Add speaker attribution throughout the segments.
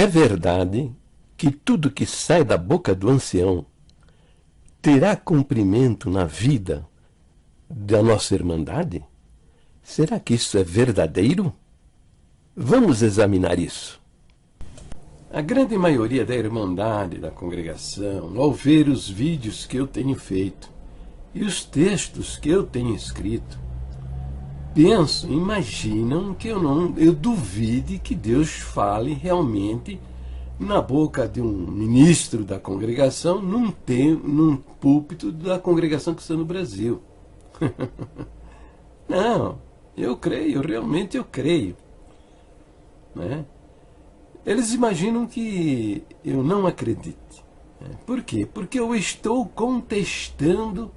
Speaker 1: É verdade que tudo que sai da boca do ancião terá cumprimento na vida da nossa Irmandade? Será que isso é verdadeiro? Vamos examinar isso. A grande maioria da Irmandade, da congregação, ao ver os vídeos que eu tenho feito e os textos que eu tenho escrito, imaginam que eu duvide que Deus fale realmente na boca de um ministro da congregação num púlpito da congregação cristã no Brasil. Não, eu creio, realmente eu creio. Né? Eles imaginam que eu não acredite. Por quê? Porque eu estou contestando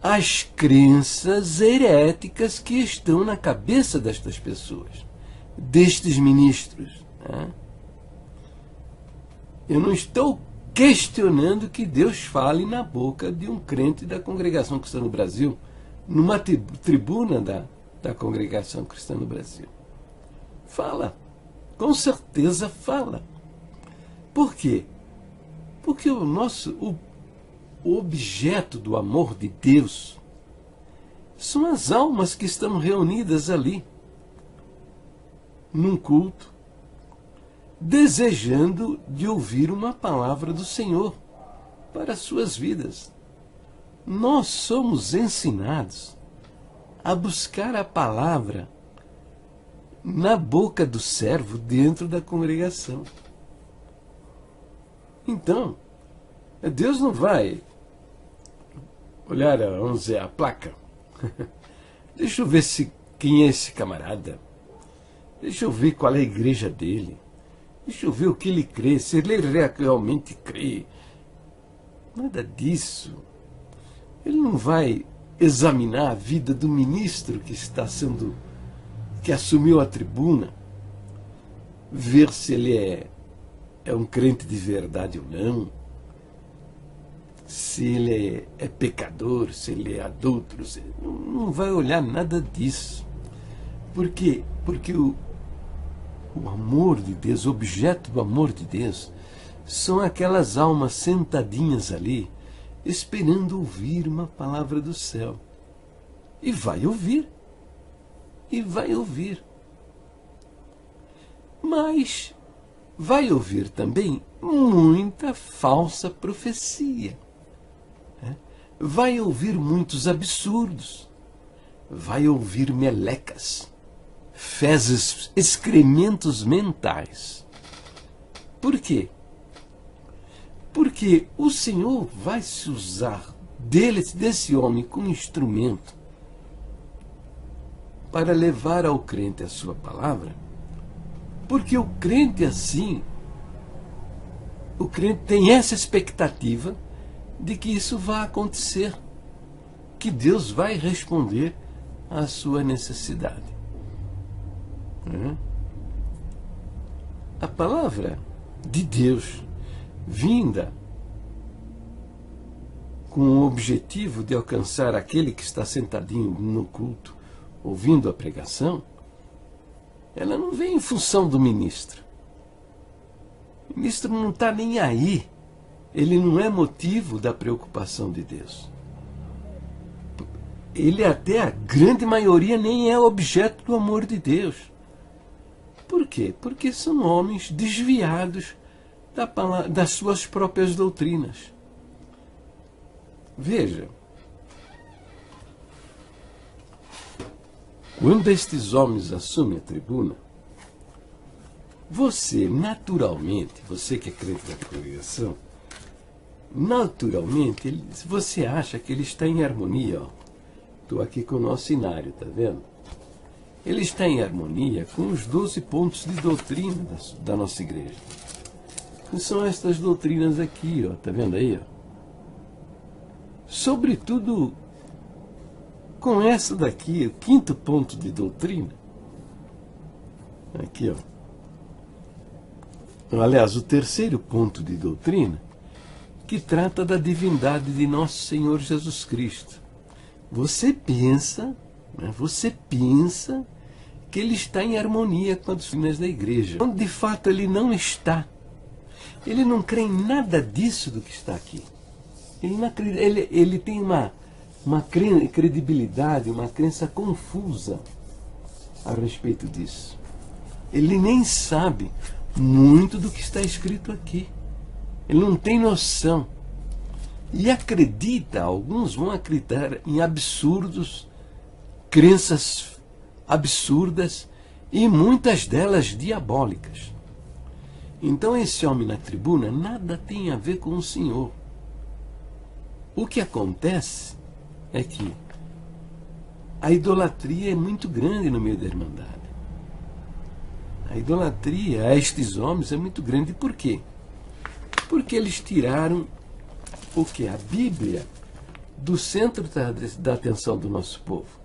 Speaker 1: as crenças heréticas que estão na cabeça destas pessoas, destes ministros. Né? Eu não estou questionando que Deus fale na boca de um crente da congregação cristã no Brasil, numa tribuna da congregação cristã no Brasil. Fala, com certeza fala. Por quê? Porque o objeto do amor de Deus são as almas que estão reunidas ali, num culto, desejando de ouvir uma palavra do Senhor para as suas vidas. Nós somos ensinados a buscar a palavra na boca do servo dentro da congregação. Então, Deus não vai olhar, vamos dizer, a placa. Deixa eu ver quem é esse camarada. Deixa eu ver qual é a igreja dele. Deixa eu ver o que ele crê, se ele realmente crê. Nada disso. Ele não vai examinar a vida do ministro que assumiu a tribuna, ver se ele é um crente de verdade ou não, se ele é pecador, se ele é adúltero. Não vai olhar nada disso. Por quê? Porque o amor de Deus, o objeto do amor de Deus, são aquelas almas sentadinhas ali, esperando ouvir uma palavra do céu. E vai ouvir. E vai ouvir. Mas vai ouvir também muita falsa profecia. Vai ouvir muitos absurdos. Vai ouvir melecas, fezes, excrementos mentais. Por quê? Porque o Senhor vai se usar desse homem como instrumento para levar ao crente a sua palavra, porque o crente tem essa expectativa de que isso vai acontecer, que Deus vai responder à sua necessidade. A palavra de Deus, vinda com o objetivo de alcançar aquele que está sentadinho no culto, ouvindo a pregação, ela não vem em função do ministro. O ministro não está nem aí. Ele não é motivo da preocupação de Deus. Ele, até a grande maioria, nem é objeto do amor de Deus. Por quê? Porque são homens desviados das suas próprias doutrinas. Veja, quando estes homens assumem a tribuna, você, naturalmente, você que é crente da congregação, naturalmente, você acha que ele está em harmonia. Estou aqui com o nosso cenário, está vendo? Ele está em harmonia com os 12 pontos de doutrina da nossa igreja. Que são estas doutrinas aqui, ó, tá vendo aí? Ó? Sobretudo com essa daqui, o 5º ponto de doutrina. Aqui, ó. Aliás, o 3º ponto de doutrina, que trata da divindade de nosso Senhor Jesus Cristo. Você pensa que ele está em harmonia com as doutrinas da igreja. Quando de fato ele não está. Ele não crê em nada disso do que está aqui. Ele, não acredita, ele tem uma credibilidade, uma crença confusa a respeito disso. Ele nem sabe muito do que está escrito aqui. Ele não tem noção. E acredita, alguns vão acreditar em absurdos, crenças absurdas e muitas delas diabólicas. Então esse homem na tribuna nada tem a ver com o Senhor. O que acontece é que a idolatria é muito grande no meio da Irmandade. A idolatria a estes homens é muito grande. Por quê? Porque eles tiraram o quê? A Bíblia do centro da atenção do nosso povo.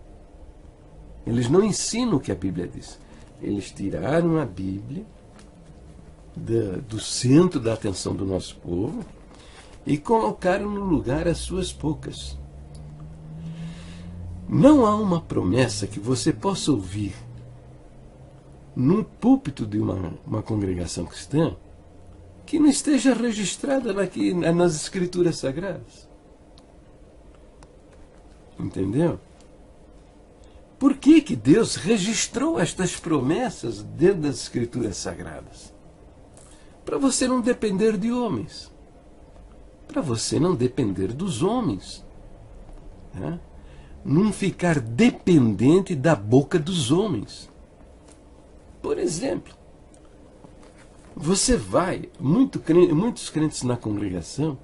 Speaker 1: Eles não ensinam o que a Bíblia diz. Eles tiraram a Bíblia do centro da atenção do nosso povo e colocaram no lugar as suas poucas. Não há uma promessa que você possa ouvir num púlpito de uma congregação cristã que não esteja registrada nas Escrituras Sagradas. Entendeu? Por que que Deus registrou estas promessas dentro das Escrituras Sagradas? Para você não depender de homens. Para você não depender dos homens. Né? Não ficar dependente da boca dos homens. Por exemplo, você vai, muitos crentes na congregação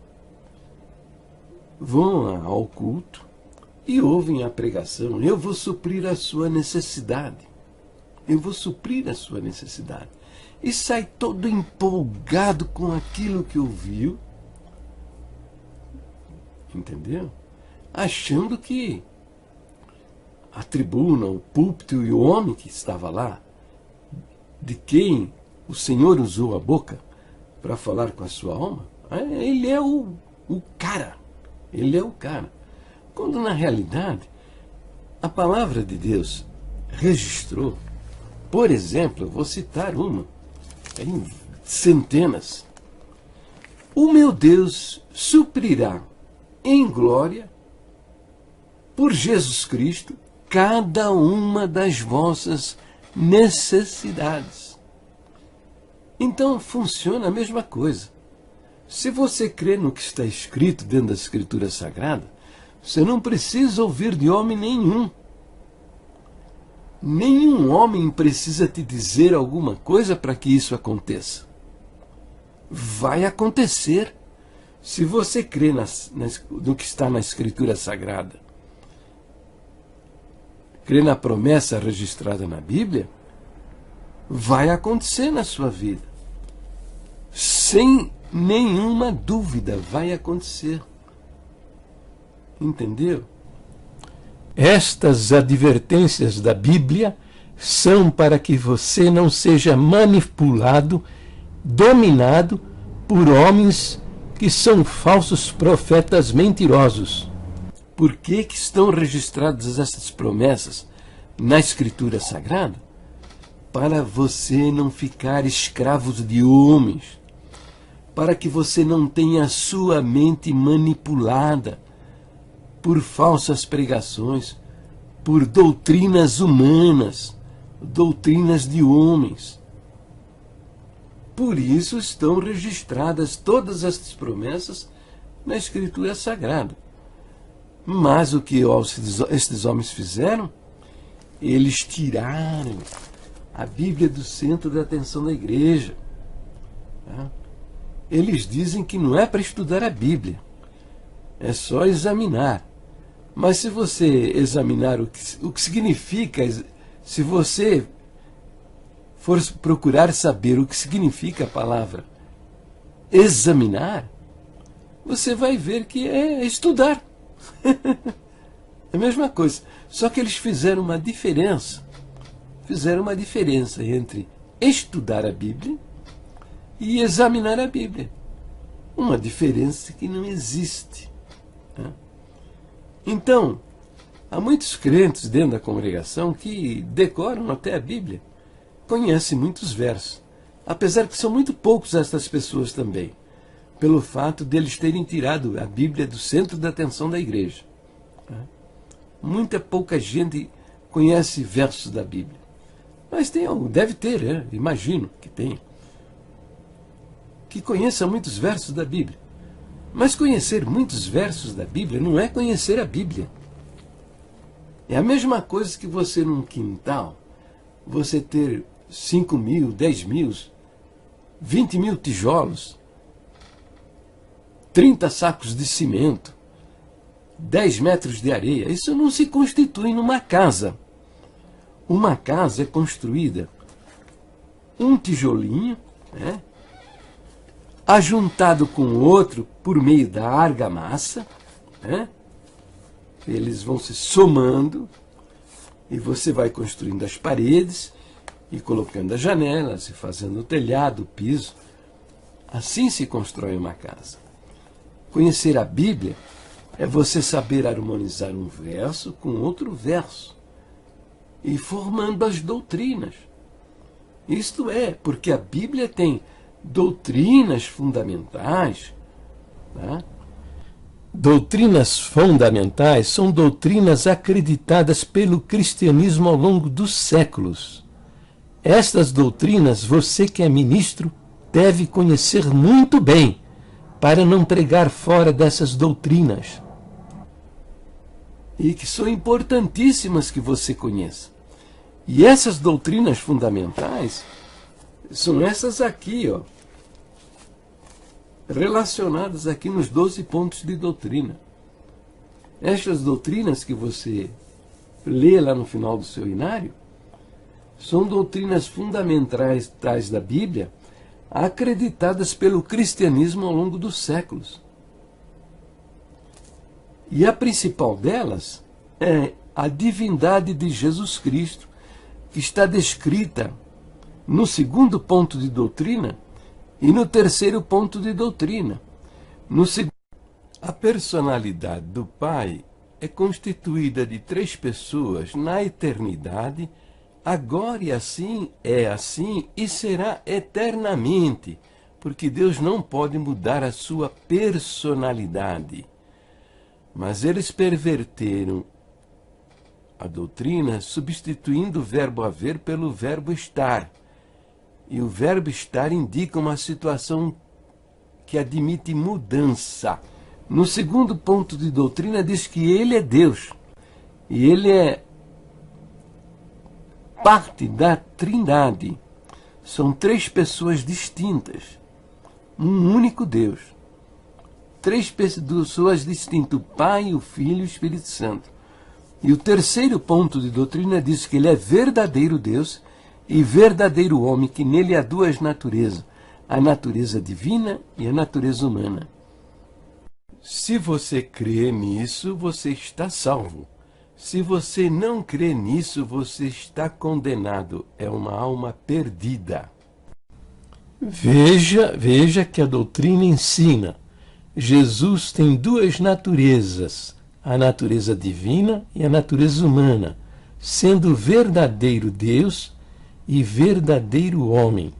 Speaker 1: vão ao culto e ouvem a pregação. Eu vou suprir a sua necessidade. Eu vou suprir a sua necessidade. E sai todo empolgado com aquilo que ouviu. Entendeu? Achando que a tribuna, o púlpito e o homem que estava lá, de quem o Senhor usou a boca para falar com a sua alma, ele é o cara. Ele é o cara. Quando na realidade a palavra de Deus registrou, por exemplo, eu vou citar uma, tem centenas. O meu Deus suprirá em glória, por Jesus Cristo, cada uma das vossas necessidades. Então funciona a mesma coisa. Se você crê no que está escrito dentro da Escritura Sagrada, você não precisa ouvir de homem nenhum. Nenhum homem precisa te dizer alguma coisa para que isso aconteça. Vai acontecer. Se você crê no que está na Escritura Sagrada, crê na promessa registrada na Bíblia, vai acontecer na sua vida. Sem nenhuma dúvida vai acontecer. Entendeu? Estas advertências da Bíblia são para que você não seja manipulado, dominado por homens que são falsos profetas mentirosos. Por que que estão registradas essas promessas na Escritura Sagrada? Para você não ficar escravo de homens, para que você não tenha a sua mente manipulada por falsas pregações, por doutrinas humanas, doutrinas de homens. Por isso estão registradas todas estas promessas na Escritura Sagrada. Mas o que estes homens fizeram? Eles tiraram a Bíblia do centro da atenção da igreja. Eles dizem que não é para estudar a Bíblia, é só examinar. Mas se você examinar o que significa, se você for procurar saber o que significa a palavra examinar, você vai ver que é estudar. É a mesma coisa. Só que eles fizeram uma diferença. Fizeram uma diferença entre estudar a Bíblia e examinar a Bíblia. Uma diferença que não existe. Então, Há muitos crentes dentro da congregação que decoram até a Bíblia, conhecem muitos versos, apesar que são muito poucos estas pessoas também, pelo fato deles terem tirado a Bíblia do centro da atenção da igreja. Muita pouca gente conhece versos da Bíblia. Mas tem algo, deve ter, imagino que tenha, que conheça muitos versos da Bíblia. Mas conhecer muitos versos da Bíblia não é conhecer a Bíblia. É a mesma coisa que você num quintal, você ter 5 mil, 10 mil, 20 mil tijolos, 30 sacos de cimento, 10 metros de areia. Isso não se constitui numa casa. Uma casa é construída um tijolinho, ajuntado com o outro por meio da argamassa, eles vão se somando e você vai construindo as paredes e colocando as janelas e fazendo o telhado, o piso. Assim se constrói uma casa. Conhecer a Bíblia é você saber harmonizar um verso com outro verso e formando as doutrinas. Isto é, porque a Bíblia tem doutrinas fundamentais. Doutrinas fundamentais são doutrinas acreditadas pelo cristianismo ao longo dos séculos. Estas doutrinas, você que é ministro, deve conhecer muito bem, para não pregar fora dessas doutrinas. E que são importantíssimas que você conheça. E essas doutrinas fundamentais são essas aqui, relacionadas aqui nos 12 pontos de doutrina. Estas doutrinas que você lê lá no final do seu inário são doutrinas fundamentais da Bíblia, acreditadas pelo cristianismo ao longo dos séculos. E a principal delas é a divindade de Jesus Cristo, que está descrita no segundo ponto de doutrina e no terceiro ponto de doutrina. A personalidade do Pai é constituída de 3 pessoas na eternidade, agora e assim é assim e será eternamente, porque Deus não pode mudar a sua personalidade. Mas eles perverteram a doutrina, substituindo o verbo haver pelo verbo estar. E o verbo estar indica uma situação que admite mudança. No segundo ponto de doutrina diz que ele é Deus. E ele é parte da Trindade. São 3 pessoas distintas. Um único Deus. 3 pessoas distintas, o Pai, o Filho e o Espírito Santo. E o terceiro ponto de doutrina diz que ele é verdadeiro Deus e verdadeiro homem, que nele há 2 naturezas, a natureza divina e a natureza humana. Se você crê nisso, você está salvo. Se você não crê nisso, você está condenado. É uma alma perdida. Veja que a doutrina ensina. Jesus tem 2 naturezas, a natureza divina e a natureza humana, sendo verdadeiro Deus e verdadeiro homem.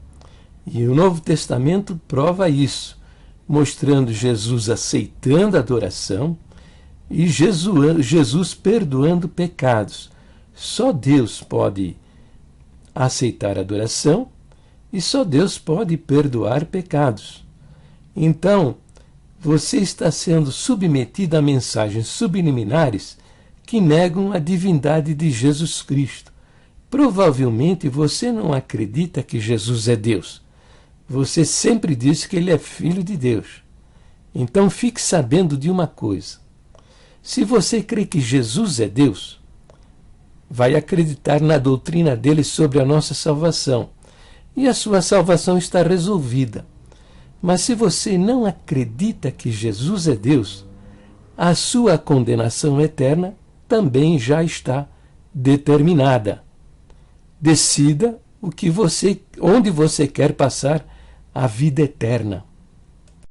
Speaker 1: E o Novo Testamento prova isso, mostrando Jesus aceitando a adoração e Jesus perdoando pecados. Só Deus pode aceitar a adoração e só Deus pode perdoar pecados. Então, você está sendo submetido a mensagens subliminares que negam a divindade de Jesus Cristo. Provavelmente você não acredita que Jesus é Deus. Você sempre diz que ele é filho de Deus. Então fique sabendo de uma coisa. Se você crê que Jesus é Deus, vai acreditar na doutrina dele sobre a nossa salvação. E a sua salvação está resolvida. Mas se você não acredita que Jesus é Deus, a sua condenação eterna também já está determinada. Decida onde você quer passar a vida eterna.